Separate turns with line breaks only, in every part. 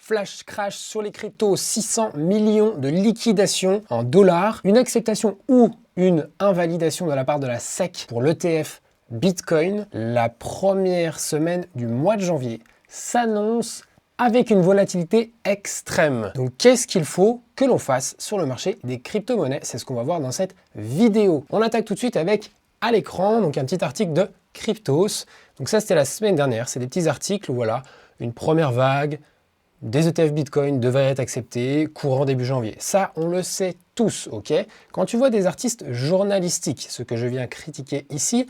Flash crash sur les cryptos, 600 millions de liquidations en dollars, une acceptation ou une invalidation de la part de la SEC pour l'ETF Bitcoin. La première semaine du mois de janvier s'annonce avec une volatilité extrême. Donc qu'est-ce qu'il faut que l'on fasse sur le marché des crypto-monnaies? C'est ce qu'on va voir dans cette vidéo. On attaque tout de suite avec à l'écran, donc un petit article de Cryptos. Donc ça c'était la semaine dernière, c'est des petits articles où voilà, une première vague des ETF Bitcoin devrait être acceptée courant début janvier. Ça, on le sait tous, ok? Quand tu vois des artistes journalistiques, ce que je viens critiquer ici,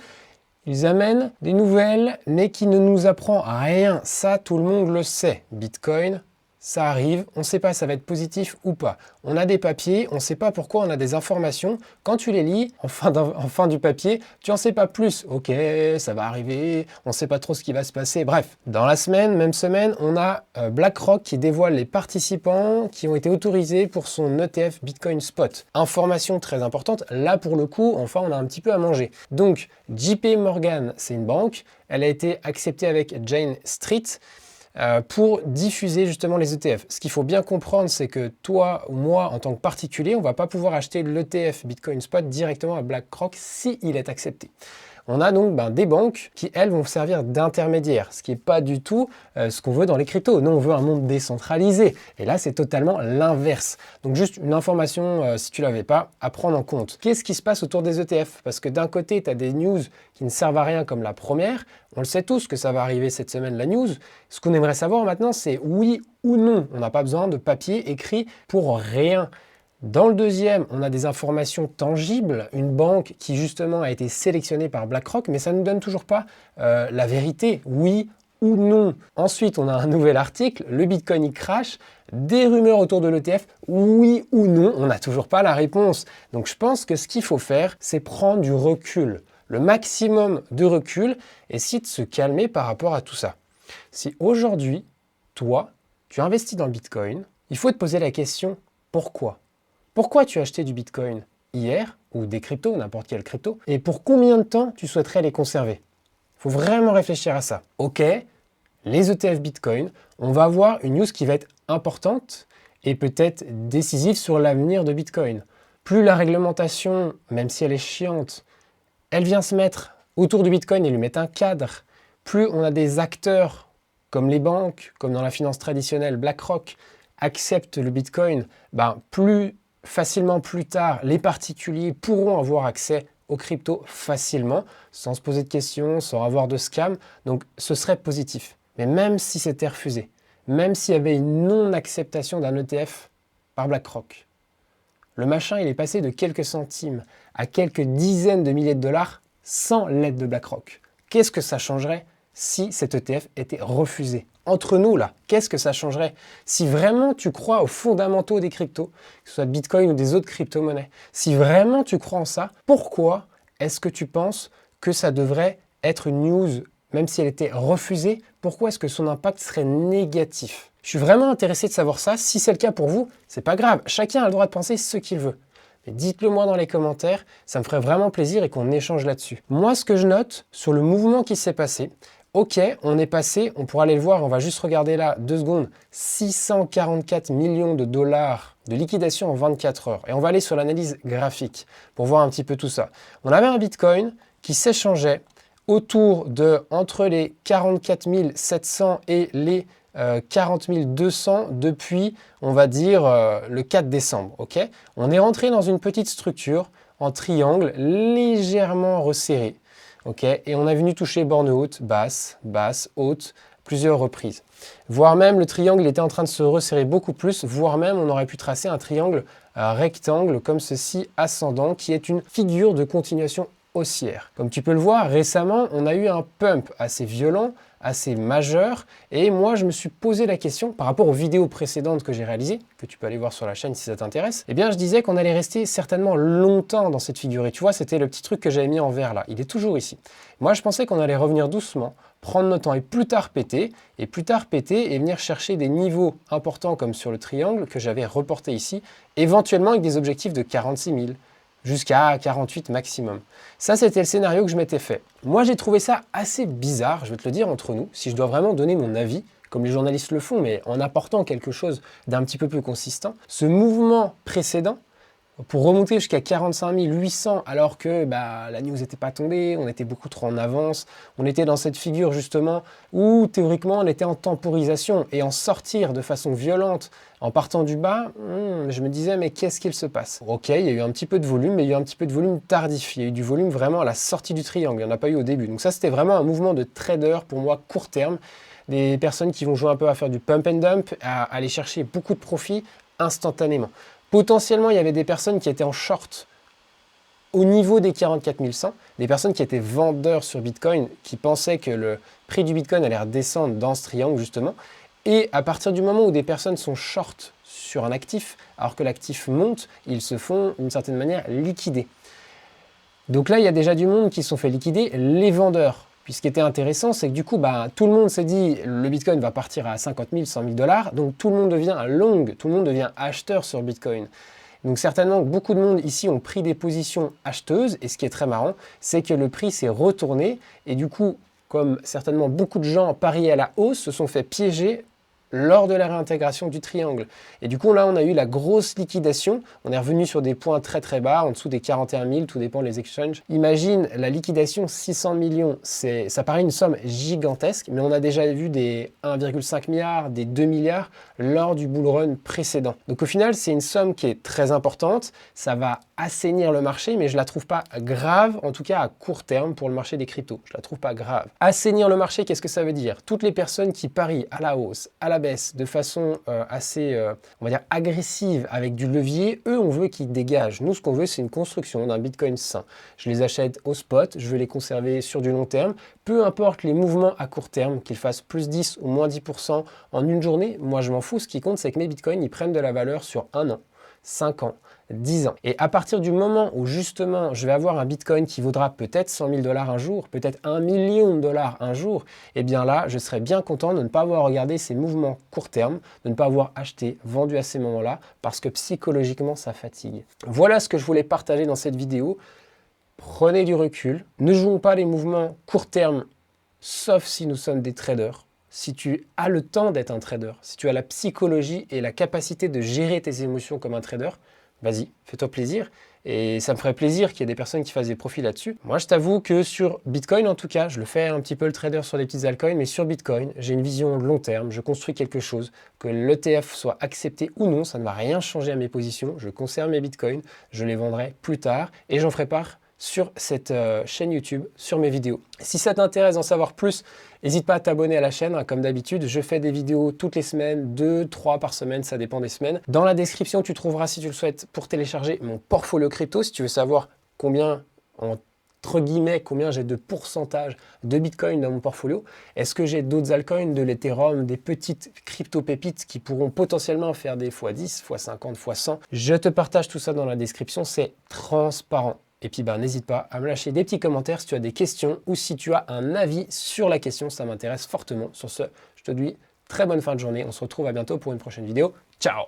ils amènent des nouvelles, mais qui ne nous apprend à rien. Ça, tout le monde le sait. Bitcoin, ça arrive, on ne sait pas si ça va être positif ou pas. On a des papiers, on ne sait pas pourquoi on a des informations. Quand tu les lis, en fin du papier, tu n'en sais pas plus. Ok, ça va arriver, on ne sait pas trop ce qui va se passer. Bref, dans la même semaine, on a BlackRock qui dévoile les participants qui ont été autorisés pour son ETF Bitcoin Spot. Information très importante, là pour le coup, enfin on a un petit peu à manger. Donc, JP Morgan, c'est une banque, elle a été acceptée avec Jane Street, pour diffuser justement les ETF. Ce qu'il faut bien comprendre, c'est que toi ou moi, en tant que particulier, on ne va pas pouvoir acheter l'ETF Bitcoin Spot directement à BlackRock s'il est accepté. On a donc des banques qui, elles, vont servir d'intermédiaires, ce qui n'est pas du tout ce qu'on veut dans les cryptos. Nous, on veut un monde décentralisé. Et là, c'est totalement l'inverse. Donc, juste une information, si tu ne l'avais pas, à prendre en compte. Qu'est-ce qui se passe autour des ETF? Parce que d'un côté, tu as des news qui ne servent à rien comme la première. On le sait tous que ça va arriver cette semaine, la news. Ce qu'on aimerait savoir maintenant, c'est oui ou non. On n'a pas besoin de papier écrit pour rien. Dans le deuxième, on a des informations tangibles, une banque qui justement a été sélectionnée par BlackRock, mais ça ne nous donne toujours pas la vérité, oui ou non. Ensuite, on a un nouvel article, le Bitcoin il crash, des rumeurs autour de l'ETF, oui ou non, on n'a toujours pas la réponse. Donc je pense que ce qu'il faut faire, c'est prendre du recul, le maximum de recul, et essayer de se calmer par rapport à tout ça. Si aujourd'hui, toi, tu investis dans le Bitcoin, il faut te poser la question, pourquoi ? Pourquoi tu as acheté du Bitcoin hier, ou des cryptos, n'importe quelle crypto, et pour combien de temps tu souhaiterais les conserver? Il faut vraiment réfléchir à ça. Ok, les ETF Bitcoin, on va avoir une news qui va être importante et peut-être décisive sur l'avenir de Bitcoin. Plus la réglementation, même si elle est chiante, elle vient se mettre autour du Bitcoin et lui mettre un cadre, plus on a des acteurs comme les banques, comme dans la finance traditionnelle, BlackRock, acceptent le Bitcoin, plus facilement plus tard, les particuliers pourront avoir accès aux cryptos facilement, sans se poser de questions, sans avoir de scam. Donc ce serait positif. Mais même si c'était refusé, même s'il y avait une non-acceptation d'un ETF par BlackRock, le machin il est passé de quelques centimes à quelques dizaines de milliers de dollars sans l'aide de BlackRock. Qu'est-ce que ça changerait si cet ETF était refusé? Entre nous, là, qu'est-ce que ça changerait? Si vraiment tu crois aux fondamentaux des cryptos, que ce soit Bitcoin ou des autres crypto-monnaies, si vraiment tu crois en ça, pourquoi est-ce que tu penses que ça devrait être une news, même si elle était refusée? Pourquoi est-ce que son impact serait négatif? Je suis vraiment intéressé de savoir ça. Si c'est le cas pour vous, c'est pas grave. Chacun a le droit de penser ce qu'il veut. Mais dites-le moi dans les commentaires, ça me ferait vraiment plaisir et qu'on échange là-dessus. Moi, ce que je note sur le mouvement qui s'est passé, ok, on est passé, on pourra aller le voir, on va juste regarder là, 2 secondes, 644 millions de dollars de liquidation en 24 heures. Et on va aller sur l'analyse graphique pour voir un petit peu tout ça. On avait un Bitcoin qui s'échangeait autour de entre les 44 700 et les 40 200 depuis, on va dire, le 4 décembre. Ok, on est rentré dans une petite structure en triangle légèrement resserré. Okay, et on est venu toucher borne haute, basse, basse, haute, plusieurs reprises. Voire même le triangle était en train de se resserrer beaucoup plus, voire même on aurait pu tracer un triangle rectangle comme ceci ascendant qui est une figure de continuation haussière. Comme tu peux le voir, récemment on a eu un pump assez violent, assez majeur, et moi je me suis posé la question par rapport aux vidéos précédentes que j'ai réalisées, que tu peux aller voir sur la chaîne si ça t'intéresse, eh bien je disais qu'on allait rester certainement longtemps dans cette figure, et tu vois c'était le petit truc que j'avais mis en vert là, il est toujours ici. Moi je pensais qu'on allait revenir doucement, prendre notre temps et plus tard péter et venir chercher des niveaux importants comme sur le triangle que j'avais reporté ici, éventuellement avec des objectifs de 46 000, jusqu'à 48 maximum. Ça, c'était le scénario que je m'étais fait. Moi, j'ai trouvé ça assez bizarre, je vais te le dire entre nous, si je dois vraiment donner mon avis, comme les journalistes le font, mais en apportant quelque chose d'un petit peu plus consistant. Ce mouvement précédent, pour remonter jusqu'à 45 800, alors que la news n'était pas tombée, on était beaucoup trop en avance, on était dans cette figure justement où théoriquement on était en temporisation, et en sortir de façon violente en partant du bas, je me disais mais qu'est-ce qu'il se passe? Ok, il y a eu un petit peu de volume, mais il y a eu un petit peu de volume tardif, il y a eu du volume vraiment à la sortie du triangle, il n'y en a pas eu au début. Donc ça c'était vraiment un mouvement de trader pour moi court terme, des personnes qui vont jouer un peu à faire du pump and dump, à aller chercher beaucoup de profit instantanément. Potentiellement, il y avait des personnes qui étaient en short au niveau des 44 100, des personnes qui étaient vendeurs sur Bitcoin, qui pensaient que le prix du Bitcoin allait redescendre dans ce triangle justement. Et à partir du moment où des personnes sont short sur un actif, alors que l'actif monte, ils se font d'une certaine manière liquider. Donc là, il y a déjà du monde qui se sont fait liquider, les vendeurs. Puis ce qui était intéressant, c'est que du coup, tout le monde s'est dit le Bitcoin va partir à 50 000, 100 000 $, donc tout le monde devient long, tout le monde devient acheteur sur Bitcoin. Donc certainement, beaucoup de monde ici ont pris des positions acheteuses, et ce qui est très marrant, c'est que le prix s'est retourné, et du coup, comme certainement beaucoup de gens pariaient à la hausse, se sont fait piéger lors de la réintégration du triangle. Et du coup, là, on a eu la grosse liquidation. On est revenu sur des points très très bas, en dessous des 41 000, tout dépend des exchanges. Imagine la liquidation 600 millions, ça paraît une somme gigantesque, mais on a déjà vu des 1,5 milliard, des 2 milliards lors du bull run précédent. Donc au final, c'est une somme qui est très importante. Ça va assainir le marché, mais je la trouve pas grave, en tout cas à court terme pour le marché des cryptos. Je la trouve pas grave. Assainir le marché, qu'est-ce que ça veut dire? Toutes les personnes qui parient à la hausse, à la baisse, de façon assez, on va dire, agressive, avec du levier, eux, on veut qu'ils dégagent. Nous, ce qu'on veut, c'est une construction d'un Bitcoin sain. Je les achète au spot, je veux les conserver sur du long terme, peu importe les mouvements à court terme, qu'ils fassent plus 10 ou moins 10% en une journée, moi, je m'en fous. Ce qui compte, c'est que mes Bitcoins, ils prennent de la valeur sur 1 an, 5 ans, 10 ans. Et à partir du moment où justement je vais avoir un Bitcoin qui vaudra peut-être 100 000 $ un jour, peut-être 1 million de dollars un jour, et bien là, je serais bien content de ne pas avoir regardé ces mouvements court terme, de ne pas avoir acheté, vendu à ces moments-là, parce que psychologiquement, ça fatigue. Voilà ce que je voulais partager dans cette vidéo. Prenez du recul, ne jouons pas les mouvements court terme, sauf si nous sommes des traders. Si tu as le temps d'être un trader, si tu as la psychologie et la capacité de gérer tes émotions comme un trader, vas-y, fais-toi plaisir. Et ça me ferait plaisir qu'il y ait des personnes qui fassent des profits là-dessus. Moi, je t'avoue que sur Bitcoin, en tout cas, je le fais un petit peu le trader sur des petites altcoins, mais sur Bitcoin, j'ai une vision long terme, je construis quelque chose, que l'ETF soit accepté ou non, ça ne va rien changer à mes positions. Je conserve mes Bitcoins, je les vendrai plus tard et j'en ferai part sur cette chaîne YouTube, sur mes vidéos. Si ça t'intéresse d'en savoir plus, n'hésite pas à t'abonner à la chaîne. Comme d'habitude, je fais des vidéos toutes les semaines, 2, 3 par semaine, ça dépend des semaines. Dans la description, tu trouveras, si tu le souhaites, pour télécharger mon portfolio crypto, si tu veux savoir combien, entre guillemets, combien j'ai de pourcentage de Bitcoin dans mon portfolio. Est-ce que j'ai d'autres altcoins, de l'Ethereum, des petites crypto-pépites qui pourront potentiellement faire des x10, x50, x100? Je te partage tout ça dans la description, c'est transparent. Et puis n'hésite pas à me lâcher des petits commentaires si tu as des questions ou si tu as un avis sur la question, ça m'intéresse fortement. Sur ce, je te dis très bonne fin de journée. On se retrouve à bientôt pour une prochaine vidéo. Ciao!